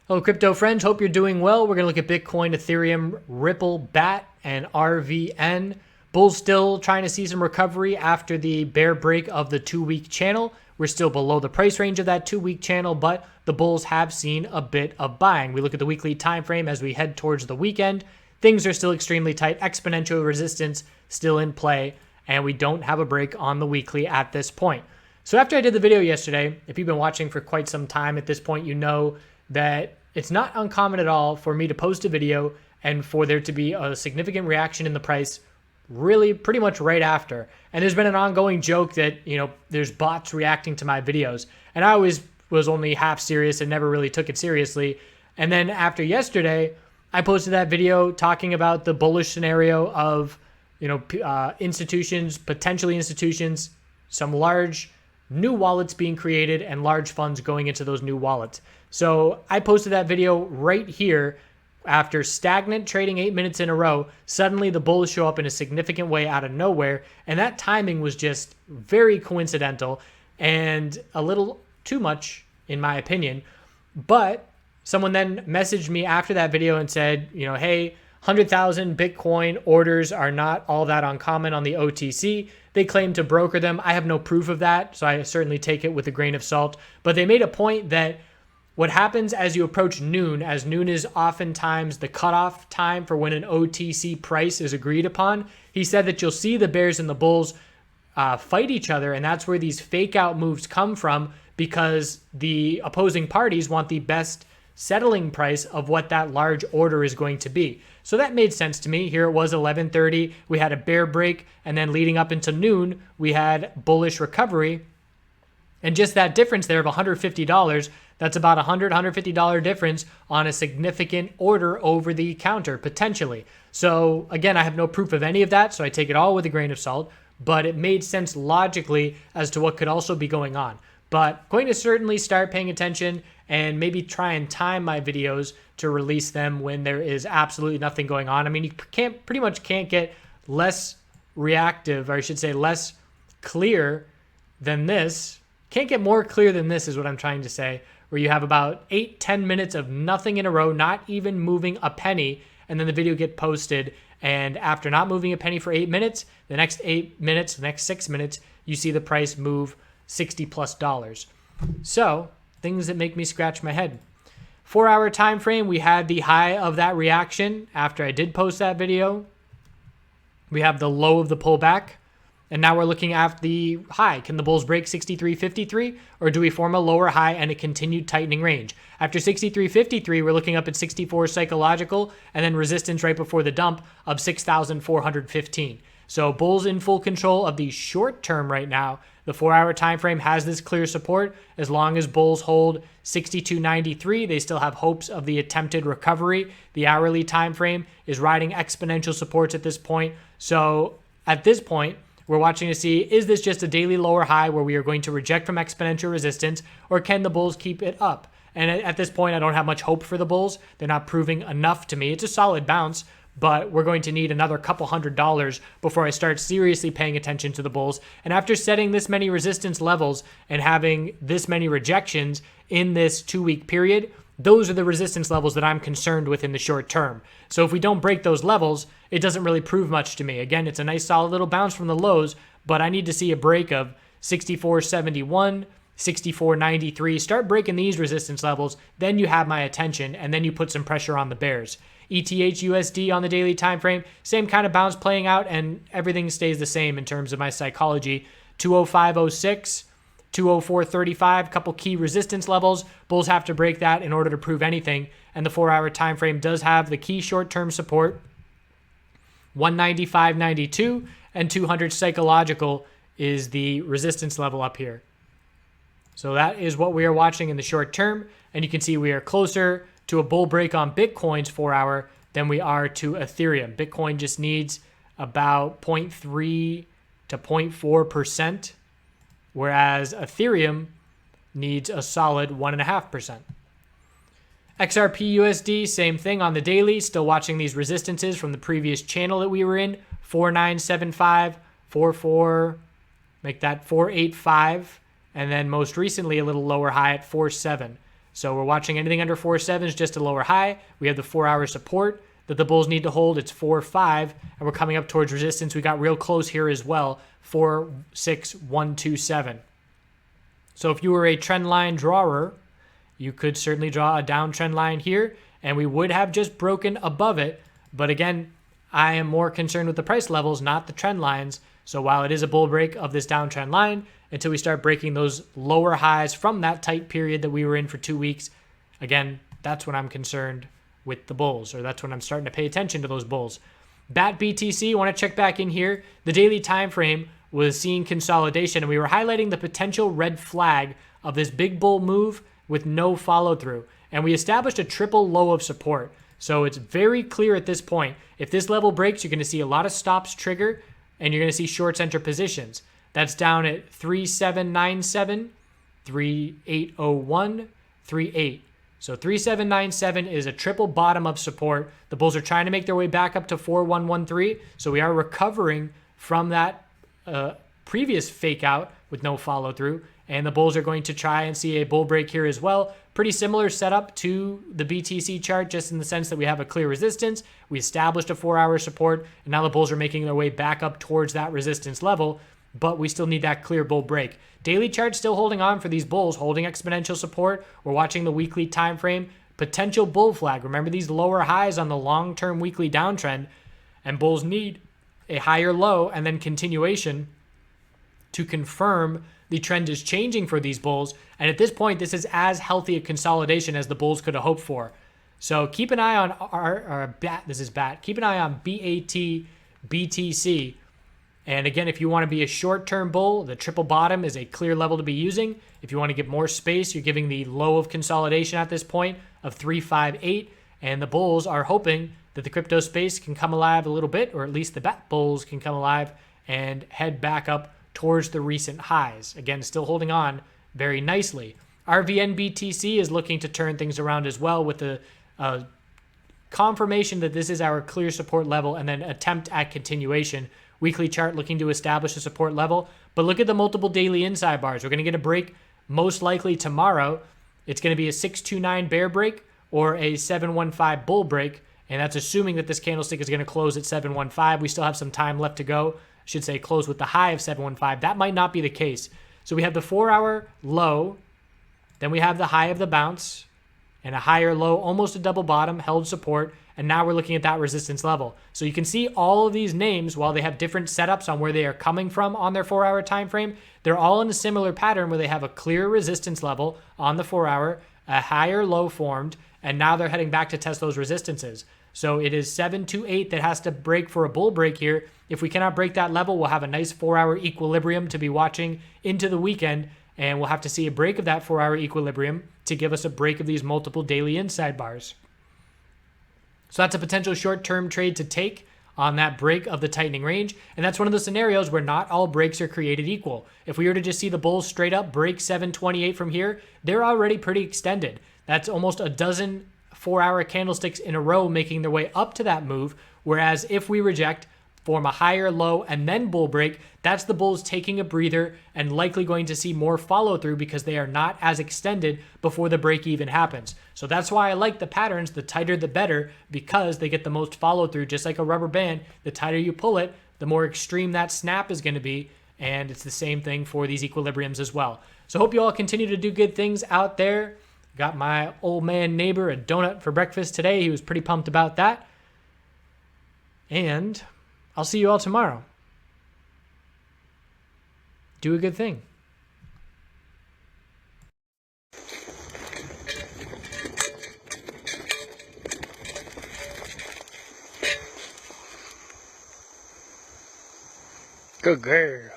Hello, crypto friends. Hope you're doing well. We're going to look at Bitcoin, Ethereum, Ripple, BAT, and RVN. Bulls still trying to see some recovery after the bear break of the 2-week channel. We're still below the price range of that 2-week channel, but the bulls have seen a bit of buying. We look at the weekly time frame as we head towards the weekend. Things are still extremely tight. Exponential resistance still in play, and we don't have a break on the weekly at this point. So after I did the video yesterday, if you've been watching for quite some time at this point, you know that it's not uncommon at all for me to post a video and for there to be a significant reaction in the price really pretty much right after. And there's been an ongoing joke that, there's bots reacting to my videos. And I always was only half serious and never really took it seriously. And then after yesterday, I posted that video talking about the bullish scenario of, institutions, potentially institutions, some large new wallets being created and large funds going into those new wallets. So I posted that video right here after stagnant trading 8 minutes in a row. Suddenly the bulls show up in a significant way out of nowhere. And that timing was just very coincidental and a little too much, in my opinion. But someone then messaged me after that video and said, hey, 100,000 Bitcoin orders are not all that uncommon on the OTC. They claim to broker them. I have no proof of that, so I certainly take it with a grain of salt. But they made a point that what happens as you approach noon, as noon is oftentimes the cutoff time for when an OTC price is agreed upon, he said that you'll see the bears and the bulls fight each other, and that's where these fake out moves come from because the opposing parties want the best settling price of what that large order is going to be. So that made sense to me. Here it was 11:30. We had a bear break, and then leading up into noon, we had bullish recovery. And just that difference there of $150, that's about $100, $150 difference on a significant order over the counter, potentially. So again, I have no proof of any of that, so I take it all with a grain of salt, but it made sense logically as to what could also be going on. But going to certainly start paying attention and maybe try and time my videos to release them when there is absolutely nothing going on. I mean, you pretty much can't get less reactive, or I should say less clear than this. Can't get more clear than this is what I'm trying to say, where you have about 8-10 minutes of nothing in a row, not even moving a penny, and then the video get posted, and after not moving a penny for 8 minutes, the next 8 minutes, the next 6 minutes, you see the price move $60+. So things that make me scratch my head. 4-hour time frame, we had the high of that reaction after I did post that video. We have the low of the pullback, and now we're looking at the high. Can the bulls break 63.53, or do we form a lower high and a continued tightening range? After 63.53, we're looking up at 64 psychological, and then resistance right before the dump of 6,415. So bulls in full control of the short term right now. The 4-hour time frame has this clear support. As long as bulls hold 62.93, they still have hopes of the attempted recovery. The hourly time frame is riding exponential supports at this point. So at this point, we're watching to see, is this just a daily lower high where we are going to reject from exponential resistance, or can the bulls keep it up? And at this point, I don't have much hope for the bulls. They're not proving enough to me. It's a solid bounce, but we're going to need another couple $100 before I start seriously paying attention to the bulls. And after setting this many resistance levels and having this many rejections in this 2-week period, those are the resistance levels that I'm concerned with in the short term. So if we don't break those levels, it doesn't really prove much to me. Again, it's a nice solid little bounce from the lows, but I need to see a break of 64.71, 64.93. Start breaking these resistance levels, then you have my attention, and then you put some pressure on the bears. ETH USD on the daily time frame, same kind of bounce playing out, and everything stays the same in terms of my psychology. 205.06, 204.35, couple key resistance levels. Bulls have to break that in order to prove anything, and the 4-hour time frame does have the key short-term support. 195.92 and 200 psychological is the resistance level up here. So that is what we are watching in the short term, and you can see we are closer to a bull break on Bitcoin's 4-hour than we are to Ethereum. Bitcoin just needs about 0.3 to 0.4%, whereas Ethereum needs a solid 1.5%. XRP USD, same thing on the daily, still watching these resistances from the previous channel that we were in, 4975, 44, make that 485, and then most recently a little lower high at 47. So we're watching anything under 4.7 is just a lower high. We have the 4-hour support that the bulls need to hold. It's 4.5, and we're coming up towards resistance. We got real close here as well, 4.6127. So if you were a trend line drawer, you could certainly draw a downtrend line here, and we would have just broken above it. But again, I am more concerned with the price levels, not the trend lines. So while it is a bull break of this downtrend line, until we start breaking those lower highs from that tight period that we were in for 2 weeks, again, that's when I'm concerned with the bulls, or that's when I'm starting to pay attention to those bulls. BAT BTC, want to check back in here. The daily time frame was seeing consolidation, and we were highlighting the potential red flag of this big bull move with no follow through. And we established a triple low of support. So it's very clear at this point, if this level breaks, you're going to see a lot of stops trigger, and you're going to see shorts enter positions. That's down at 3797, 3801, 38. So 3797 is a triple bottom of support. The bulls are trying to make their way back up to 4113. So we are recovering from that previous fake out with no follow through. And the bulls are going to try and see a bull break here as well. Pretty similar setup to the BTC chart, just in the sense that we have a clear resistance. We established a 4-hour support, and now the bulls are making their way back up towards that resistance level, but we still need that clear bull break. Daily chart still holding on for these bulls, holding exponential support. We're watching the weekly time frame. Potential bull flag. Remember these lower highs on the long-term weekly downtrend, and bulls need a higher low and then continuation to confirm the trend is changing for these bulls. And at this point, this is as healthy a consolidation as the bulls could have hoped for. So keep an eye on our BAT. This is BAT. Keep an eye on BAT BTC. And again, if you want to be a short-term bull, the triple bottom is a clear level to be using. If you want to get more space, you're giving the low of consolidation at this point of 358. And the bulls are hoping that the crypto space can come alive a little bit, or at least the BAT bulls can come alive and head back up towards the recent highs. Again, still holding on very nicely. RVN BTC is looking to turn things around as well, with the confirmation that this is our clear support level and then attempt at continuation. Weekly chart looking to establish a support level. But look at the multiple daily inside bars. We're going to get a break most likely tomorrow. It's going to be a 629 bear break or a 715 bull break. And that's assuming that this candlestick is going to close at 715. We still have some time left to go. I should say close with the high of 715. That might not be the case. So we have the 4-hour low. Then we have the high of the bounce and a higher low, almost a double bottom, held support. And now we're looking at that resistance level. So you can see all of these names, while they have different setups on where they are coming from on their 4-hour time frame, they're all in a similar pattern where they have a clear resistance level on the 4-hour, a higher low formed, and now they're heading back to test those resistances. So it is 728 that has to break for a bull break here. If we cannot break that level, we'll have a nice 4-hour equilibrium to be watching into the weekend, and we'll have to see a break of that 4-hour equilibrium to give us a break of these multiple daily inside bars. So that's a potential short-term trade to take on that break of the tightening range. And that's one of the scenarios where not all breaks are created equal. If we were to just see the bulls straight up break 728 from here, they're already pretty extended. That's almost a dozen 4-hour candlesticks in a row making their way up to that move. Whereas if we reject, form a higher low, and then bull break, that's the bulls taking a breather and likely going to see more follow through because they are not as extended before the break even happens. So that's why I like the patterns, the tighter the better, because they get the most follow through. Just like a rubber band, the tighter you pull it, the more extreme that snap is going to be. And it's the same thing for these equilibriums as well. So hope you all continue to do good things out there. Got my old man neighbor a donut for breakfast today. He was pretty pumped about that. And I'll see you all tomorrow. Do a good thing. Good girl.